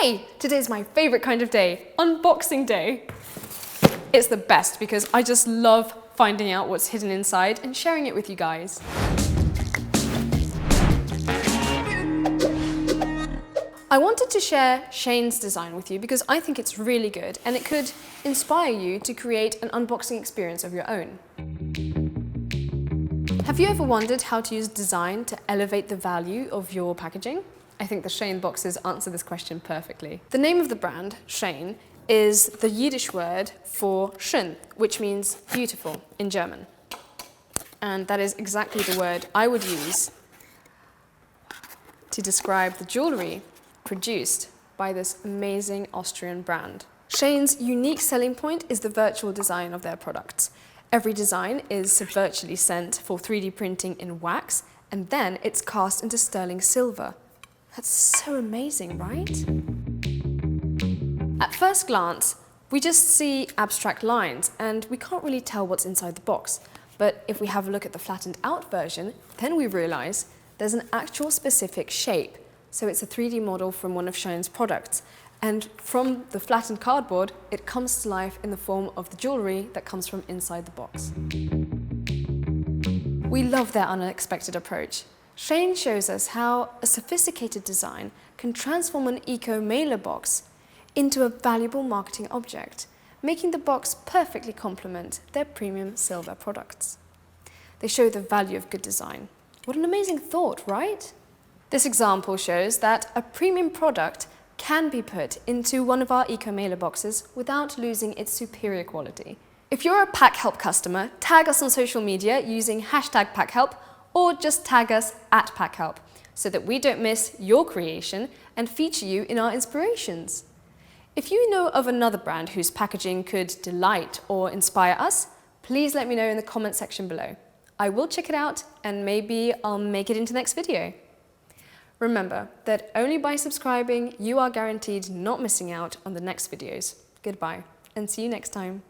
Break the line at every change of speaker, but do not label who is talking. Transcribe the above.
Hey, today's my favorite kind of day, unboxing day. It's the best because I just love finding out what's hidden inside and sharing it with you guys. I wanted to share Sheyn's design with you because I think it's really good and it could inspire you to create an unboxing experience of your own. Have you ever wondered how to use design to elevate the value of your packaging? I think the Sheyn boxes answer this question perfectly. The name of the brand, Sheyn, is the Yiddish word for schön, which means beautiful in German. And that is exactly the word I would use to describe the jewellery produced by this amazing Austrian brand. Sheyn's unique selling point is the virtual design of their products. Every design is virtually sent for 3D printing in wax, and then it's cast into sterling silver. That's so amazing, right? At first glance, we just see abstract lines and we can't really tell what's inside the box. But if we have a look at the flattened out version, then we realize there's an actual specific shape. So it's a 3D model from one of Sheyn's products. And from the flattened cardboard, it comes to life in the form of the jewellery that comes from inside the box. We love their unexpected approach. Sheyn shows us how a sophisticated design can transform an eco-mailer box into a valuable marketing object, making the box perfectly complement their premium silver products. They show the value of good design. What an amazing thought, right? This example shows that a premium product can be put into one of our eco-mailer boxes without losing its superior quality. If you're a Packhelp customer, tag us on social media using #Packhelp or just tag us at Packhelp so that we don't miss your creation and feature you in our inspirations. If you know of another brand whose packaging could delight or inspire us, please let me know in the comment section below. I will check it out and maybe I'll make it into the next video. Remember that only by subscribing you are guaranteed not missing out on the next videos. Goodbye and see you next time.